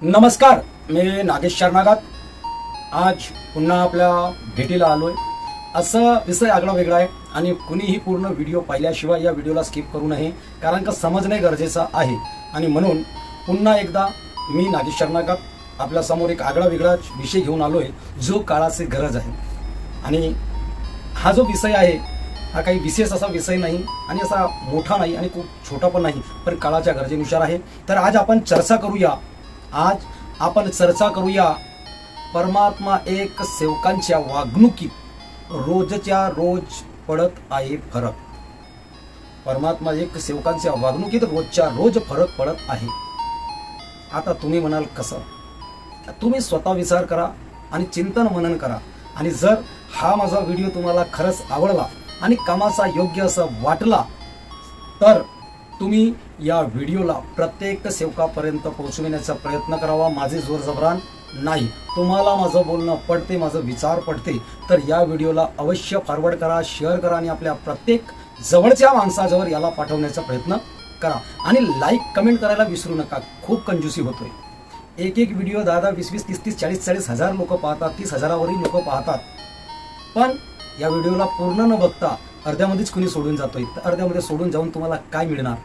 नमस्कार, मी नागेश शरणागत आज पुन्हा आपल्या भेटीला आलोय। असं विषय आगळा वेगळा आहे आणि कुणीही पूर्ण व्हिडिओ पाहिल्याशिवाय या व्हिडिओला स्किप करू नये, कारण का समजणे गरजेचं आहे। आणि म्हणून पुन्हा एकदा मी नागेश शरणागत आपल्या समोर एक आगळा वेगळा विषय घेऊन आलोय, जो काळाची गरज आहे। आणि हा जो विषय आहे हा काही विशेष असा विषय नाही आणि असा मोठा नाही आणि खूप छोटा पण नाही, पण काळाच्या गरजेनुसार आहे। तर आज आपण चर्चा करूया परमात्मा एक सेवकांच्या वागणुकीत रोजच्या रोज पडत आहे फरक। परमात्मा एक सेवकांच्या वागणुकीत रोजच्या रोज फरक पडत आहे। आता तुम्ही म्हणाल कसं? तुम्ही स्वतः विचार करा आणि चिंतन मनन करा। आणि जर हा माझा व्हिडिओ तुम्हाला खरंच आवडला आणि कामाचा योग्य असं वाटला तर तुम्ही या व्हिडिओला प्रत्येक सेवकापर्यंत पोहोचविण्याचा प्रयत्न करावा। माझे जोर जबरान नाही। तुम्हाला माझं बोलणं पडते, माझं विचार पडते तर या व्हिडिओला अवश्य फॉरवर्ड करा, शेअर करा आणि आपल्या प्रत्येक जवळच्या माणसाजवळ याला पाठवण्याचा प्रयत्न करा। आणि लाईक कमेंट करायला विसरू नका। खूप कंजूसी होतोय। एक व्हिडिओ 10 20 30 40 हजार लोक पाहतात, 30,000वरील लोक पाहतात, पण या व्हिडिओला पूर्ण न बघता अर्ध्यामध्येच कुणी सोडून जातोय। तर अर्ध्यामध्ये सोडून जाऊन तुम्हाला काय मिळणार?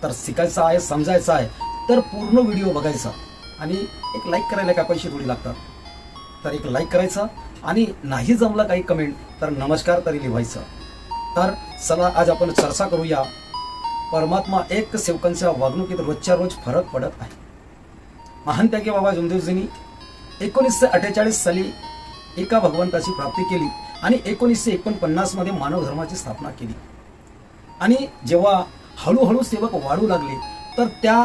तर शिकायचं आहे, समजायचं आहे तर पूर्ण व्हिडिओ बघायचा आणि एक लाईक करायला काय पैसे थोडी लागतात, तर एक लाईक करायचं आणि नाही जमलं काही कमेंट तर नमस्कार तरी लिहायचं। तर चला आज आपण चर्चा करूया परमात्मा एक सेवकांच्या वागणुकीत रोजच्या रोज फरक पडत आहे। महान त्यागी बाबा जमदेवजींनी 1948 साली एका भगवंताची प्राप्ती केली आणि 1949 मध्ये मानव धर्माची स्थापना केली। आणि जेव्हा हळूहळू सेवक वाढू लागले तर त्या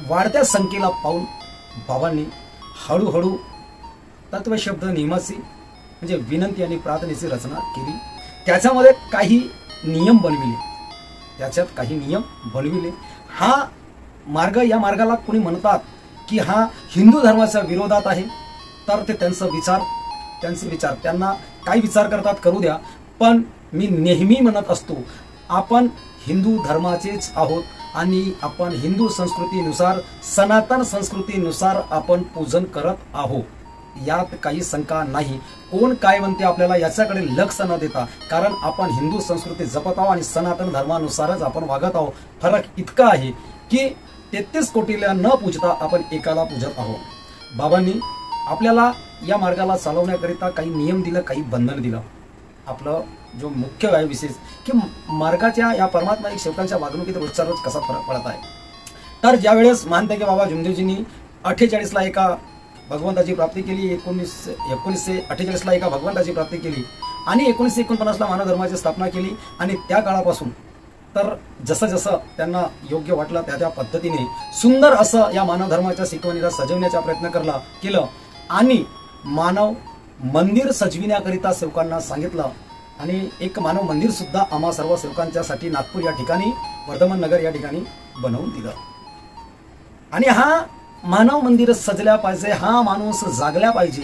वाढत्या संख्येला पाहून बाबांनी हळूहळू तत्व शब्द नियमाची म्हणजे विनंती आणि प्रार्थनेची रचना केली। त्याच्यामध्ये काही नियम बनविले। हा मार्ग, या मार्गाला कोणी म्हणतात की हा हिंदू धर्माच्या विरोधात आहे, तर ते त्यांचे विचार त्यांना काय विचार करतात करू द्या। पण मी नेहमी म्हणत असतो आपण हिंदू धर्माचेच आहोत आणि आपण हिंदू संस्कृतीनुसार, सनातन संस्कृतीनुसार आपण पूजन करत आहोत, यात काही शंका नाही। कोण काय म्हणते आपल्याला याच्याकडे लक्ष न देता, कारण आपण हिंदू संस्कृती जपत आहोत आणि सनातन धर्मानुसारच आपण वागत आहोत। फरक इतका आहे की 33 कोटीला न पूजता आपण एकाला पूजत आहोत। बाबांनी आपल्याला या मार्गाला चालवण्याकरिता काही नियम दिलं, काही बंधन दिलं। आपलं जो मुख्य आहे विशेष की मार्गाच्या या परमात्मा एक सेवकांच्या वागणुकीत रोजचा रोज कसा फरक पडत आहे। तर ज्यावेळेस मानते की बाबा जमदेवजींनी 48 ला एका भगवंताची प्राप्ती केली, 1948 ला एका भगवंताची प्राप्ती केली आणि 1949 ला मानव धर्माची स्थापना केली। आणि त्या काळापासून तर जसं जसं त्यांना योग्य वाटलं त्या पद्धतीने सुंदर असं या मानव धर्माच्या शिकवणीला सजवण्याचा प्रयत्न केलं आणि मानव मंदिर सजविण्याकरिता सेवकांना सांगितलं। आणि एक मानव मंदिर सुद्धा आम्हा सर्व सेवकांच्यासाठी नागपूर या ठिकाणी, वर्धमान नगर या ठिकाणी बनवून दिलं। आणि हा मानव मंदिर सजल्या पाहिजे, हा माणूस जागल्या पाहिजे,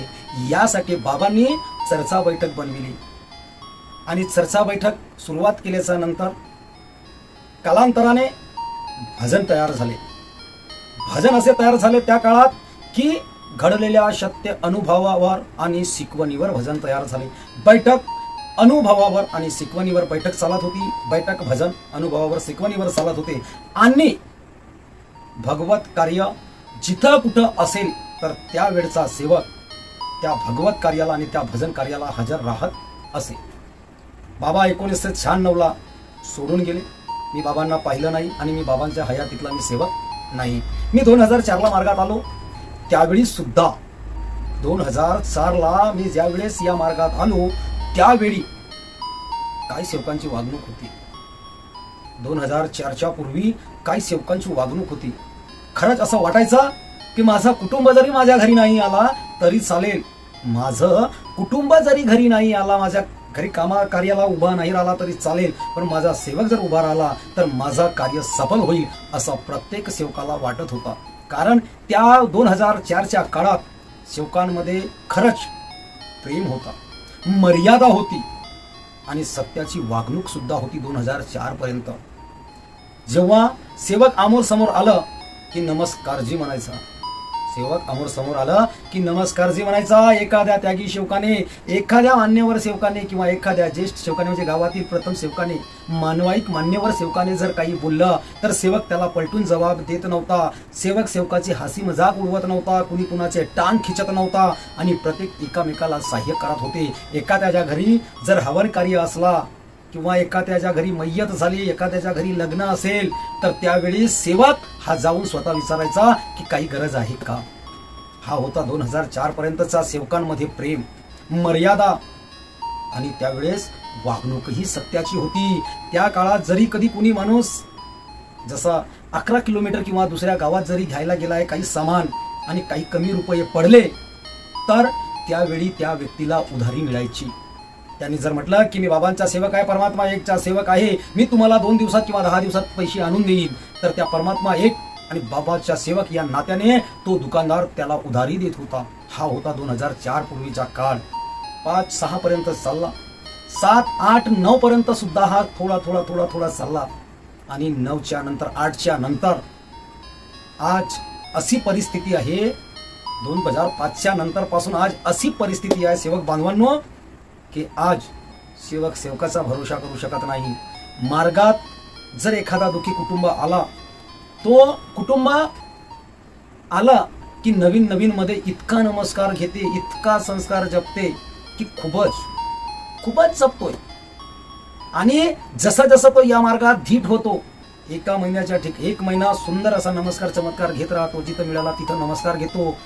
यासाठी बाबांनी चर्चा बैठक बनविली। आणि चर्चा बैठक सुरुवात केल्याच्या नंतर कालांतराने भजन तयार झाले। भजन असे तयार झाले त्या काळात की घडलेल्या सत्य अनुभवावर आणि शिकवणीवर भजन तयार झाले। बैठक अनुभवावर आणि शिकवणीवर बैठक चालत होती। बैठक भजन अनुभवावर शिकवणीवर चालत होते आणि भगवत कार्य जिथं कुठं असेल तर त्यावेळचा सेवक त्या भगवत कार्याला आणि त्या भजन कार्याला हजर राहत असे। बाबा 1996 ला सोडून गेले। मी बाबांना पाहिलं नाही आणि मी बाबांच्या हयातीतला मी सेवक नाही। मी 2004 ला मार्गात आलो, त्यावेळी सुद्धा 2004 ला मी ज्यावेळेस या मार्गात आलो त्यावेळी काय सेवकांची वागणूक होती, 2004च्या पूर्वी काय सेवकांची वागणूक होती। खरंच असं वाटायचं की माझा कुटुंब जरी माझ्या घरी नाही आला तरी चालेल, माझं कुटुंब जरी घरी नाही आला, माझ्या घरी कार्याला उभा नाही राहिला तरी चालेल, पण माझा सेवक जर उभा राहिला तर माझा कार्य सफल होईल असं प्रत्येक सेवकाला वाटत होता। कारण त्या 2004च्या काळात सेवकांमध्ये खरंच प्रेम होता, मर्यादा होती आणि सत्याची वागणूक सुद्धा होती। 2004 पर्यंत जेव्हा सेवक आमोर समोर आलं की नमस्कार जी म्हणायचा, सेवक अमोर समोर आलं की नमस्कार जी म्हणायचा. एखाद्या त्यागी सेवकाने, एखाद्या मान्यवर सेवकाने किंवा एखाद्या ज्येष्ठ सेवकाने म्हणजे गावातील प्रथम सेवकाने, मानवाईक मान्यवर सेवकाने जर काही बोललं तर सेवक त्याला पलटून जबाब देत नव्हता. सेवक सेवकाची हसी मजाक उडवत नव्हता, कुणी कुणाचे टांग खिचत नव्हता आणि प्रत्येक एकामेकाला सहाय्य करत होते. एखाद्याच्या घरी जर हवन कार्य असला किंवा एखाद्याच्या घरी मय्यत झाली, एखाद्याच्या घरी लग्न असेल तर त्यावेळी सेवक हा जाऊन स्वतः विचारायचा की काही गरज आहे का. हा होता 2004 पर्यंतचा सेवकांमध्ये प्रेम, मर्यादा आणि त्यावेळेस वागणूकही सत्याची होती. त्या काळात जरी कधी कुणी माणूस जसा 11 किलोमीटर किंवा दुसऱ्या गावात जरी घ्यायला गेलाय काही सामान आणि काही कमी रुपये पडले तर त्यावेळी त्या व्यक्तीला उधारी मिळायची. त्यांनी जर म्हटलं की मी बाबांचा सेवक आहे, परमात्मा एकचा सेवक आहे, मी तुम्हाला 2 दिवसात किंवा 10 दिवसात पैसे आणून देईन, तर त्या परमात्मा एक आणि बाबाच्या सेवक या नात्याने तो दुकानदार त्याला उधारी देत होता. हा होता 2004 पूर्वीचा काळ. 5-6 पर्यंत चालला, 7-8-9 पर्यंत सुद्धा हा थोडा थोडा थोडा थोडा चालला आणि 9च्या नंतर 8च्या नंतर आज अशी परिस्थिती आहे. 2005च्या नंतर पासून आज अशी परिस्थिती आहे सेवक बांधवांनो की आज सेवक सेवकाचा भरोसा करू शकत नाही. मार्गात जर एखादा दुखी कुटुंब आला, तो कुटुंब आला की नवीन नवीन मध्ये इतका नमस्कार घेते, इतका संस्कार जपते की खूपच जपतोय. आणि जसा जसा तो या मार्गात धीट होतो, एका महिन्याच्या ठीक 1 महिना सुंदर असा नमस्कार चमत्कार घेत राहतो. जिथं मिळाला तिथं नमस्कार घेतो,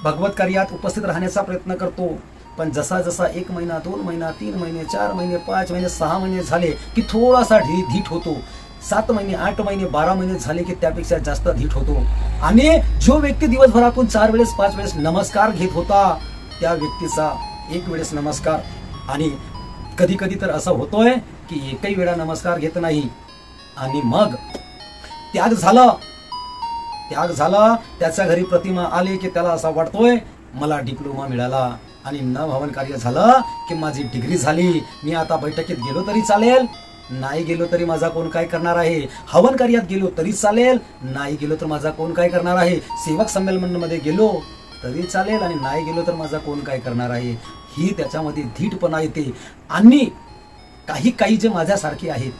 भगवत कार्यात उपस्थित राहण्याचा प्रयत्न करतो. पण जसा जसा 1 महिना, 2 महिना, 3 महिने, 4 महिने, 5 महिने, 6 महिने झाले की थोडासा धीट होतो. 7 महिने, 8 महिने, 12 महिने झाले की त्यापेक्षा जास्त धीट होतो. आणि जो व्यक्ती दिवसभरातून 4 वेळेस 5 वेळेस नमस्कार घेत होता, त्या व्यक्तीचा 1 वेळेस नमस्कार आणि कधी कधी तर असं होतोय की एकही वेळा नमस्कार घेत नाही. आणि मग त्याग झाला, त्याच्या घरी प्रतिमा आली की त्याला असा वाटतोय मला डिप्लोमा मिळाला आणि हवन कार्य झालं की माझी डिग्री झाली, मी आता बैठकीत गेलो तरी चालेल, नाही गेलो तरी माझा कोण काय करणार आहे. हवन कार्यात गेलो तरी चालेल, नाही गेलो तर माझा कोण काय करणार आहे. सेवक संमेलनामध्ये गेलो तरी चालेल आणि नाही गेलो तर माझा कोण काय करणार आहे. ही त्याच्यामध्ये धीटपणा येते. आणि काही जे माझ्यासारखे आहेत,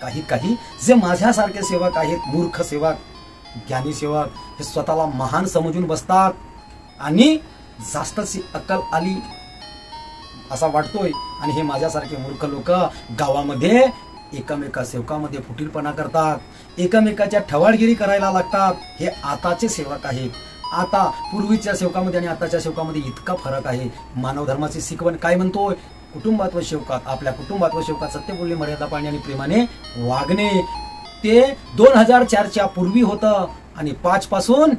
काही जे माझ्यासारखे सेवक आहेत, मूर्ख सेवक, ज्ञानी सेवक, हे स्वतःला महान समजून बसतात आणि जास्तची अक्कल आली असा वाटतोय. आणि हे माझ्यासारखे मूर्ख लोक गावामध्ये एकमेका सेवकामध्ये फुटीलपणा करतात, एकमेकाच्या ठवाडगिरी करायला लागतात. हे आताचे सेवक आहेत. आता पूर्वीच्या सेवकामध्ये आणि आताच्या सेवकामध्ये इतका फरक आहे. मानव धर्माची शिकवण काय म्हणतोय? कुटुंबात व सेवकात, आपल्या कुटुंबात व सेवकात सत्य बोलणे, मर्यादा पाळणे आणि प्रेमाने वागणे. ते 2004च्या पूर्वी होतं आणि 5 पासून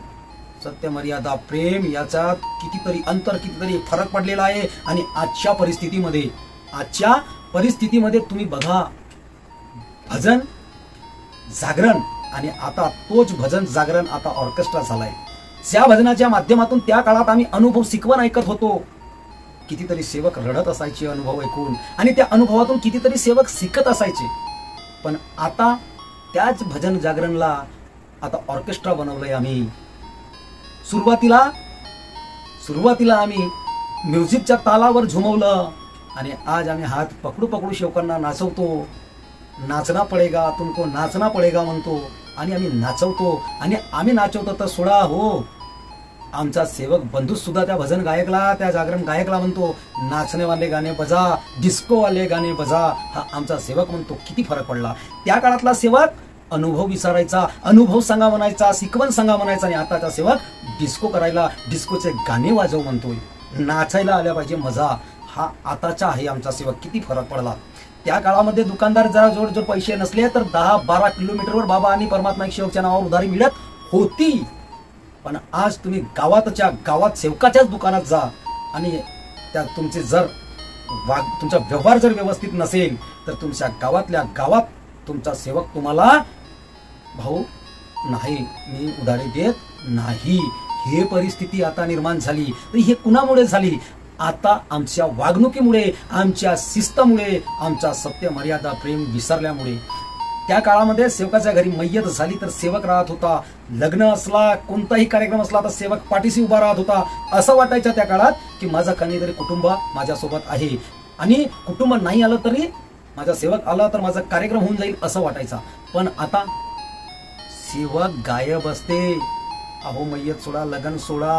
सत्य, मर्यादा, प्रेम याच्यात कितीतरी फरक पडलेला आहे. आणि आजच्या परिस्थितीमध्ये तुम्ही बघा, भजन जागरण आणि आता तोच भजन जागरण आता ऑर्केस्ट्रा झालाय. त्या भजनाच्या माध्यमातून त्या काळात आम्ही अनुभव शिकवण ऐकत होतो. कितीतरी सेवक रडत असायचे अनुभव ऐकून आणि त्या अनुभवातून कितीतरी सेवक शिकत असायचे. पण आता त्याच भजन जागरणला आता ऑर्केस्ट्रा बनवलंय आम्ही. सुरुवातीला आम्ही म्युझिकच्या तालावर झुमवलं आणि आज आम्ही हात पकडू सेवकांना नाचवतो. नाचना पडेगा, तुमको नाचना पडेगा म्हणतो आणि आम्ही नाचवतो. आणि आम्ही नाचवतो तर सोडा हो, आमचा सेवक बंधू सुद्धा त्या भजन गायकला, त्या जागरण गायकला म्हणतो नाचने वाले गाणे बजा, डिस्को वाले गाणे बजा. हा आमचा सेवक म्हणतो. किती फरक पडला. त्या काळातला सेवक अनुभव विचारायचा, अनुभव सांगा म्हणायचा, शिकवण सांगा म्हणायचा. आणि आताचा सेवक डिस्को करायला, डिस्कोचे गाणे वाजव म्हणतोय. नाचायला आल्या पाहिजे मजा. हा आताचा आहे आमचा सेवक. किती फरक पडला. त्या काळामध्ये दुकानदार जरा जोर पैसे नसले तर 10-12 किलोमीटरवर बाबा आणि परमात्मा एक सेवकच्या नावावर उधारी मिळत होती. पण आज तुम्ही गावात सेवकाच्याच दुकानात जा आणि त्या तुमचे जर तुमचा व्यवहार जर व्यवस्थित नसेल तर तुमच्या गावातल्या गावात तुमचा सेवक तुम्हाला भाऊ नाही, मी उधारी देत नाही. हे परिस्थिती आता निर्माण झाली. तर हे कुणामुळे झाली? आता आमच्या वागणुकीमुळे, आमच्या शिस्तमुळे, आमचा सत्य, मर्यादा, प्रेम विसरल्यामुळे. त्या काळामध्ये सेवकाच्या घरी मय्यत झाली तर सेवक राहत होता, लग्न असला कोणताही कार्यक्रम असला तर सेवक पाठीशी उभा राहत होता. असं वाटायचं त्या काळात की माझं कोणीतरी कुटुंब माझ्यासोबत आहे, आणि कुटुंब नाही आलं तरी माझा सेवक आला तर माझा कार्यक्रम होऊन जाईल असं वाटायचा. पण आता सेवक गायब असते. अहो मय्यत सोडा, लग्न सोडा,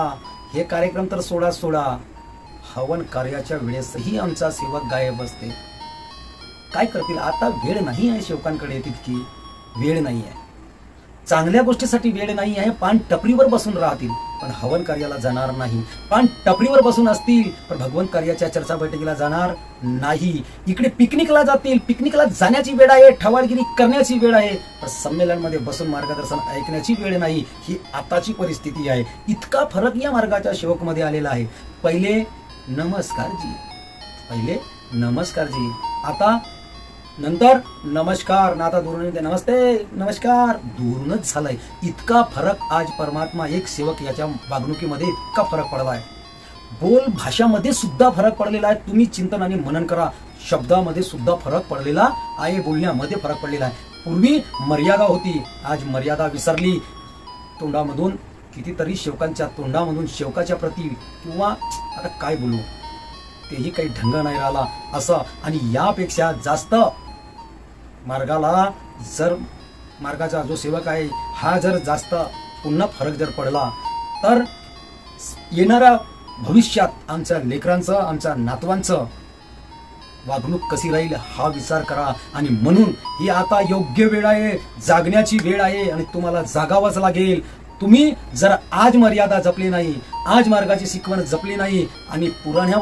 हे कार्यक्रम तर सोडा, हवन कार्याच्या वेळेसही आमचा सेवक गायब असते. काय करतील आता? वेळ नाही आहे सेवकांकडे, तितकी वेळ नाही आहे. चांगल्या गोष्टीसाठी वेळ नाही आहे. पान टपरीवर बसून राहतील पण हवन कार्याला जाणार नाही. पान टपरीवर बसून असतील पण भगवंत कार्याच्या चर्चा बैठकीला जाणार नाही. इकडे पिकनिकला जातील, पिकनिकला जाण्याची वेळ आहे, ठवाळगिरी करण्याची वेळ आहे, पण संमेलनमध्ये बसून मार्गदर्शन ऐकण्याची वेळ नाही. ही आताची परिस्थिती आहे. इतका फरक या मार्गाच्या सेवकमध्ये आलेला आहे. पहिले नमस्कारजी, आता नंतर नमस्कार, ना आता दुरून येते नमस्कार दुरूनच झालाय. इतका फरक आज परमात्मा एक सेवक याच्या वागणुकीमध्ये इतका फरक पडलाय. बोल भाषामध्ये सुद्धा फरक पडलेला आहे. तुम्ही चिंतन आणि मनन करा. शब्दामध्ये सुद्धा फरक पडलेला आहे, बोलण्यामध्ये फरक पडलेला आहे. पूर्वी मर्यादा होती, आज मर्यादा विसरली. तोंडामधून कितीतरी सेवकांच्या तोंडामधून सेवकाच्या प्रती किंवा आता काय बोलू तेही काही ढंग नाही राहिला असं. आणि यापेक्षा जास्त मार्गाचा जो सेवक आहे हा जर जास्त पुन्हा फरक जर पडला तर येणाऱ्या भविष्यात आमच्या लेकरांचं, आमच्या नातवांचं वागणूक कशी राहील हा विचार करा. आणि म्हणून ही आता योग्य वेळ आहे, जागण्याची वेळ आहे आणि तुम्हाला जागावंच लागेल. तुम्ही जर आज मर्यादा जपली नाही, आज मार्गाची शिकवण जपली नाही आणि पुराण्या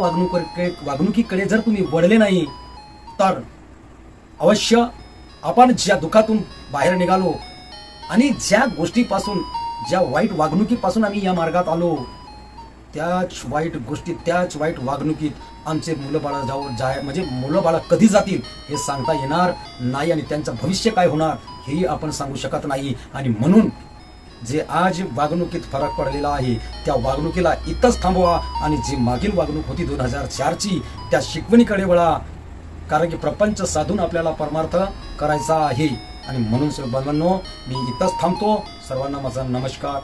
वागणुकीकडे जर तुम्ही वळले नाही तर अवश्य आपण ज्या दुःखातून बाहेर निघालो आणि ज्या गोष्टीपासून, ज्या वाईट वागणुकीपासून आम्ही या मार्गात आलो, त्याच वाईट गोष्टी, त्याच वाईट वागणुकीत आमचे मुलं बाळ कधी जातील हे सांगता येणार नाही आणि त्यांचं भविष्य काय होणार हेही आपण सांगू शकत नाही. आणि म्हणून जे आज वागणुकीत फरक पडलेला आहे त्या वागणुकीला इथंच थांबवा आणि जी मागील वागणूक होती 2004ची त्या शिकवणीकडे वळा. कारण की प्रपंच साधून आपल्याला परमार्थ करायचा आहे. आणि म्हणून सर्वांनो मी इथंच थांबतो. सर्वांना माझा नमस्कार.